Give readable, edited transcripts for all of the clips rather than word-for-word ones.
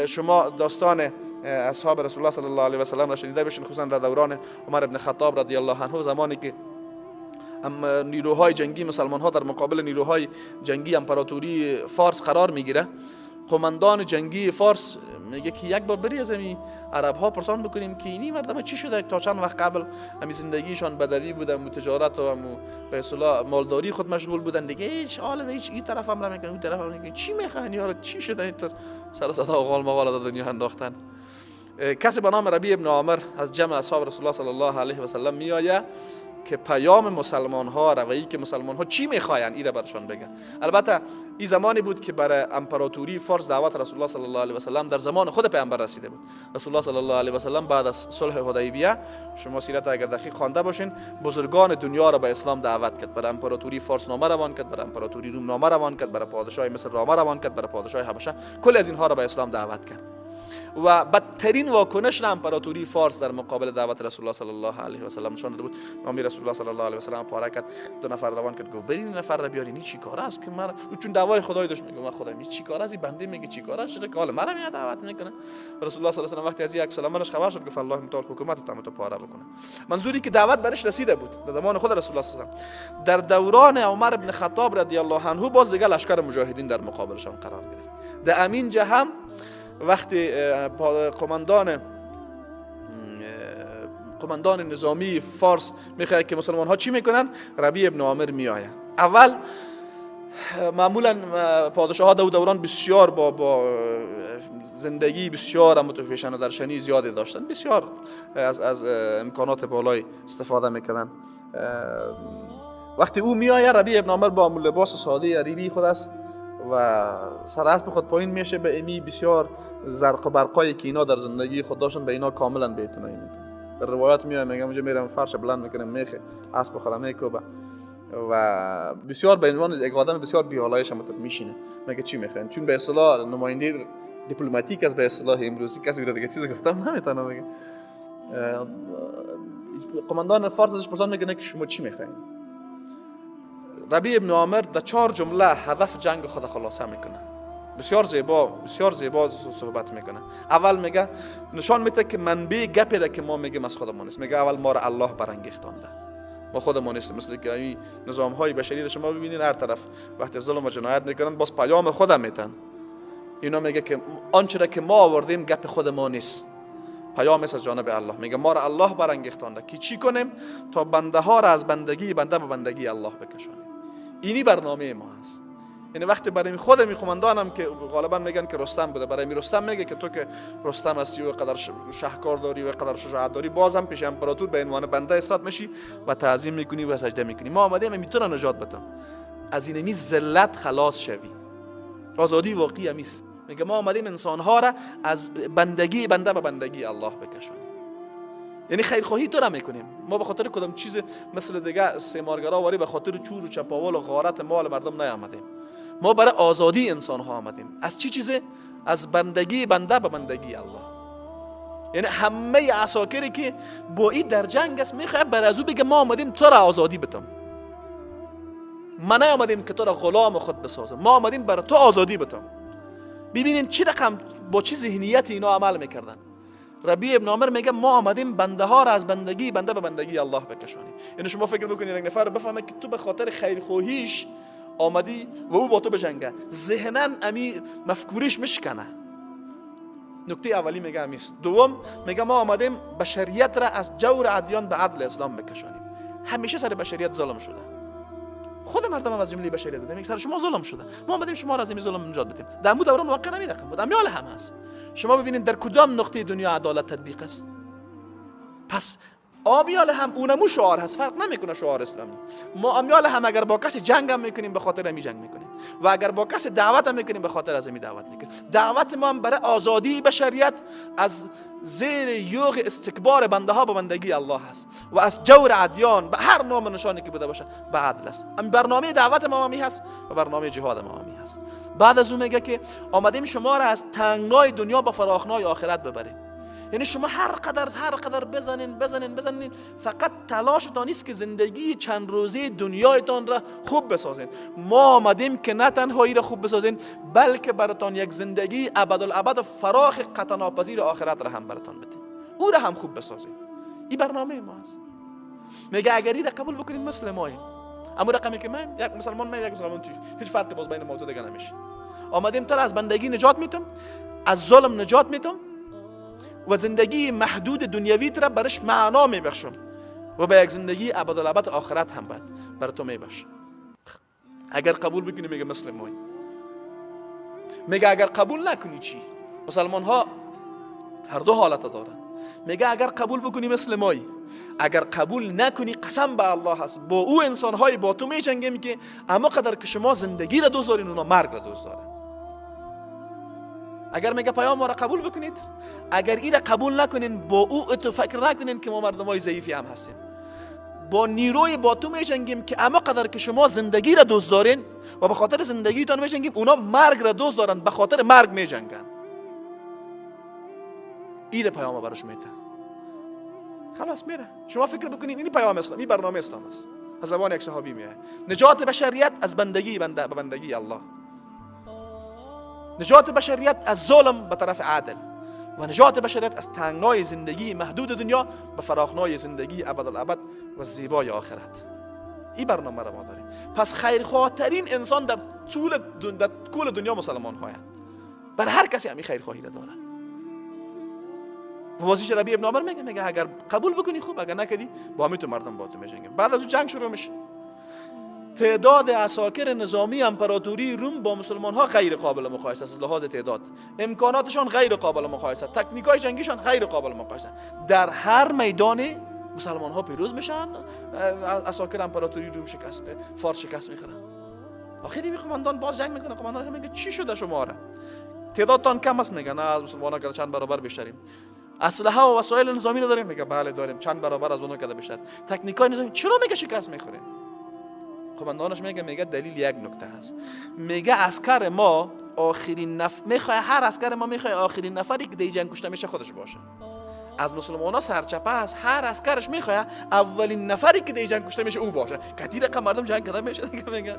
شما داستان اصحاب رسول الله صلی الله علیه و سلم را شنیده باشین، خصوصا در دوران عمر ابن خطاب رضی الله عنه، زمانی که نیروهای جنگی مسلمان ها در مقابل نیروهای جنگی امپراتوری فارس قرار میگیره. قماندان جنگی فارس میگه که یک بار بری از این عرب ها پرسان بکنیم که اینی مردم چی شده، تا چند وقت قبل همین زندگیشان بدوی بودن، تجارت و به اصطلاح مالداری خود مشغول بودن دیگه، هیچ حال هیچ این طرف هم میکنن اون طرف هم میکنن، چی میخوان یارو، چی شده اینطور سر صدا و غال مغال در دنیا انداختن. کسی به نام ربیع ابن عامر از جمع اصحاب رسول الله صلی الله علیه و سلم میآید که پیام مسلمان ها، روایی که مسلمان ها چی میخواین این را برشان بگه. البته این زمانی بود که برای امپراتوری فارس دعوت رسول الله صلی الله علیه و سلم در زمان خود پیامبر رسیده بود. رسول الله صلی الله علیه و سلم بعد از صلح حدیبیه، شما سیرت اگر دقیق خوانده باشین، بزرگان دنیا را به اسلام دعوت کرد. برای امپراتوری فارس نامه روان کرد، برای امپراتوری روم نامه روان کرد، برای پادشاه مصر نامه روان کرد، برای پادشاه حبشه، کل از اینها را به اسلام دعوت کرد. و بدترین واکنش امپراتوری فارس در مقابل دعوت رسول الله صلی الله علیه و سلم نشان داده بود. نامی رسول الله صلی الله علیه و سلم پاره کرد، دو نفر روان کرد، گفت برین نفر را بیارین، این چی کار است که من، چون دعوای خدای داشت، میگه من خدای می چی کار است، این بنده میگه چی کار است، چرا که حال مرا میاد دعوت میکنه. رسول الله صلی الله علیه و سلم وقتی از یک سلامش خبر شد، گفت الله متعال حکومت تام تو پاره بکنه. منظوری که دعوت برش رسیده بود در زمان خود رسول الله صلی الله علیه و سلم. در دوران عمر ابن خطاب رضی الله عنه باز دیگه لشکر مجاهدین در مقابلشان قرار گرفت. در امین جه هم وقتی قماندان نظامی فارس میخواد که مسلمان ها چی میکنن، ربیع ابن عامر میآید. اول معمولا پادشاه ها دوران بسیار با زندگی بسیار متفیشن و درشنی زیادی داشتن، بسیار از امکانات بالای استفاده میکنن. وقتی او میآید، ربیع ابن عامر با لباس ساده عربی خود است و سر اسب خود پایین میشه، به امی بسیار زرق و برقایی که اینا در زندگی خود داشتن به اینا کاملا بی‌اعتنایی میکنه. در روایات میاد میگم اونجا میرم فرش بلند میکنم میخه اسب خودم میکوبه و بسیار به عنوان یک آدم بسیار بی‌حالایش هم میشینه. میگه چی میخواین، چون به اصطلاح نماینده دیپلماتیک از به اصطلاح امروزی کسی دیگه چیزی گفتم نمیتونه بگه. قماندان فارس ازش پرسان میکنه که شما چی میخواین. ربیع ابن عامر در 4 جمله هدف جنگ خود خلاصه میکنه، بسیار زیبا صحبت میکنه. اول میگه، نشان میده که منبع گپی را که ما میگیم از خودمون است. میگه اول ما را الله برانگیختانده، ما خودمون نیستیم. مثل که این نظام های بشری را شما ببینید هر طرف وقتی ظلم و جنایت میکنن باز پیام خودم میتن. اینا میگه که آنچه را که ما آوردیم گپ خود ما نیست، پیام است از جانب الله. میگه ما را الله برانگیختانده که چی کنیم تا بنده ها را از بندگی بنده به بندگی الله بکشانیم. اینی برنامه ما هست. یعنی وقتی برای خود قماندانم که غالبا میگن که رستم بوده، برای رستم میگه که تو که رستم هستی و قدر شهکار داری و قدر شجاعت داری، بازم پیش امپراتور به عنوان بنده استاد میشی و تعظیم میکنی و سجده میکنی. ما آمدیم میتونه نجات بدم از این ذلت خلاص شوی. آزادی واقعی همیست. میگه ما آمدیم انسان ها را از بندگی بنده به بندگی الله بکشانیم. یعنی خیرخواهی تو را میکنیم. ما به خاطر کدام چیز مثل دیگه استعمارگرا واری به خاطر چور و چپاول و غارت مال مردم نیامدیم. ما برای آزادی انسان ها آمدیم. از چی چیزه؟ از بندگی بنده به بندگی الله. یعنی همه عساکری که با این در جنگ است میخواد بر از او بگه ما آمدیم تو را آزادی بدم، ما نیامدیم که تو را غلام خود بسازم، ما آمدیم برای تو آزادی بدم. ببینین چی رقم با چی ذهنیت اینا عمل میکردن. ربیع ابن عامر میگه ما آمدیم بنده ها را از بندگی بنده به بندگی الله بکشانیم. یعنی شما فکر بکنید یک نفر بفهمه که تو به خاطر خیرخواهیش آمدی و او با تو بجنگه، ذهناً امی مفکوریش مشکنه. نکته اولی میگه امیست. دوم میگه ما آمدیم بشریت را از جور ادیان به عدل اسلام بکشانیم. همیشه سر بشریت ظلم شده، خود مردم هم از جمله بشریت بودن، یک سر شما ظلم شده، ما آمدیم شما را از این ظلم نجات بدیم. در مو دوران واقع نمی رقم بود، امیال هم هست. شما ببینید در کدام نقطه دنیا عدالت تطبیق است. پس آمیال هم اونمو شعار هست، فرق نمیکنه شعار اسلامی. ما آمیال هم اگر با کسی جنگ هم میکنیم به خاطر امی جنگ میکنیم و اگر با کسی دعوت هم میکنیم به خاطر از امی دعوت میکنیم. دعوت ما هم برای آزادی بشریت از زیر یوغ استکبار بنده ها به بندگی الله هست و از جور ادیان به هر نام نشانی که بوده باشه به عدل است. ام برنامه دعوت ما همی هست و برنامه جهاد ما همی هست. بعد از اون میگه که آمدیم شما را از تنگنای دنیا به فراخنای آخرت ببریم. یعنی شما هر قدر بزنین فقط تلاشتان نیست که زندگی چند روزه دنیایتان را خوب بسازین. ما آمدیم که نه تنهایی را خوب بسازین بلکه براتان یک زندگی ابدالابد فراخ قطع ناپذیر آخرت را هم براتان بدیم، او را هم خوب بسازین. این برنامه ما است. میگه اگر این را قبول بکنین مثل ماییم، اما رقمی که من یک مسلمان توی هیچ فرقی باز بین ما تو دیگه نمیشه. آمدیم تا از بندگی نجات میتم، از ظلم نجات میتم و زندگی محدود دنیوی را برش معنا میبخشم و به یک زندگی ابدالابد آخرت هم بر تو میبخشم. اگر قبول بکنی میگه مثل مایی. میگه اگر قبول نکنی چی؟ مسلمان ها هر دو حالت دارن. میگه اگر قبول بکنی مثل مایی، اگر قبول نکنی قسم به الله هست با او انسان های با تو میجنگیم که اما قدر که شما زندگی را دوست دارین اونا مرگ را دوست دارن. اگر میگه پیام ما را قبول بکنید، اگر این را قبول نکنین با او اتو فکر نکنین که ما مردمای ضعیفی هم هستیم، با نیروی با تو میجنگیم که اما قدر که شما زندگی را دوست دارین و به خاطر زندگیتان میجنگیم، اونا مرگ را دوست دارن به خاطر مرگ میجنگن. این پیام براش میته. خلاص میره. شما فکر بکنین این پیام اسلام، این برنامه اسلام است. از زبان یک صحابی میاد. نجات بشریت از بندگی بندگی الله، نجات بشریت از ظلم به طرف عدل و نجات بشریت از تنگنای زندگی محدود دنیا به فراخنای زندگی ابدالابد و زیبای آخرت. این برنامه را ما داریم. پس خیرخواهترین انسان در کل دنیا مسلمان هاین. بر هر کسی همین خیرخواهی را دارن. و واسه ربیع ابن عمر میگه اگر قبول بکنی خوب، اگر نکردی با همین تو مردم با تو میجنگیم. بعد از اون جنگ شروع میشه. تعداد عساکر نظامی امپراتوری روم با مسلمان ها غیر قابل مقایسه است. از لحاظ تعداد امکاناتشان غیر قابل مقایسه، تکنیکای جنگیشان غیر قابل مقایسه. در هر میدان مسلمان ها پیروز میشن، عساکر امپراتوری روم فارس شکست میخورن. آخری قماندان باز جنگ میکنه. قماندان میگه چی شده شما را؟ تعدادتان کم است. میگه نه، از مسلمان ها که چند برابر بیشتریم. اسلحه و وسایل نظامی نداریم. میگه بله داریم، چند برابر از اونها که بیشتر. تکنیکای نظامی. چرا میگه شکست میخوریم؟ قماندانش میگه دلیل یک نکته هست. میگه عسکر ما آخرین هر عسکر ما میخواد آخرین نفری که در جنگ کشته میشه خودش باشه. از مسلمانا سرچپه است. هر عسکرش میخواد اولین نفری که در جنگ کشته میشه او باشه. کتی رقم مردم جنگ کرده میشه دیگه. میگه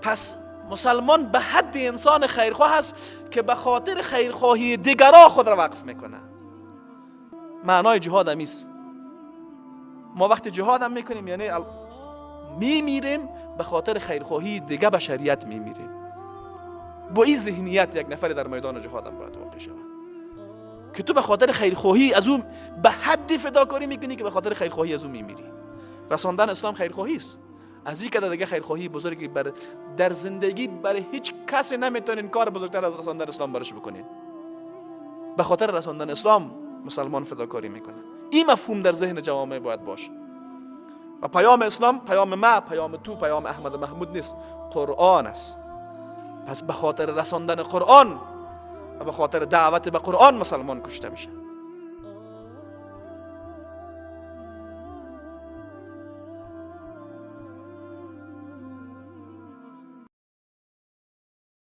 پس مسلمان به حد انسان خیرخواه است که به خاطر خیرخواهی دیگران خود را وقف میکنه. معنای جهاد هم است. ما وقتی جهاد هم میکنیم یعنی میمیریم به خاطر خیرخواهی دیگه بشریت میمیریم. با این ذهنیت یک نفر در میدان جهاد هم باید واقع شود که تو به خاطر خیرخواهی از اون به حدی فداکاری میکنی که به خاطر خیرخواهی از اون میمیری. رساندن اسلام خیرخواهی است. از این که دیگه خیرخواهی بزرگی در زندگی برای هیچ کسی نمیتونین کار بزرگتر از رساندن اسلام برش بکنین. به خاطر رساندن اسلام مسلمان فداکاری میکنه. این مفهوم در ذهن جوامع باید باشه. و پیام اسلام پیام ما، پیام تو، پیام احمد محمود نیست، قرآن است. پس به خاطر رساندن قرآن و به خاطر دعوت به قرآن مسلمان کشته میشه.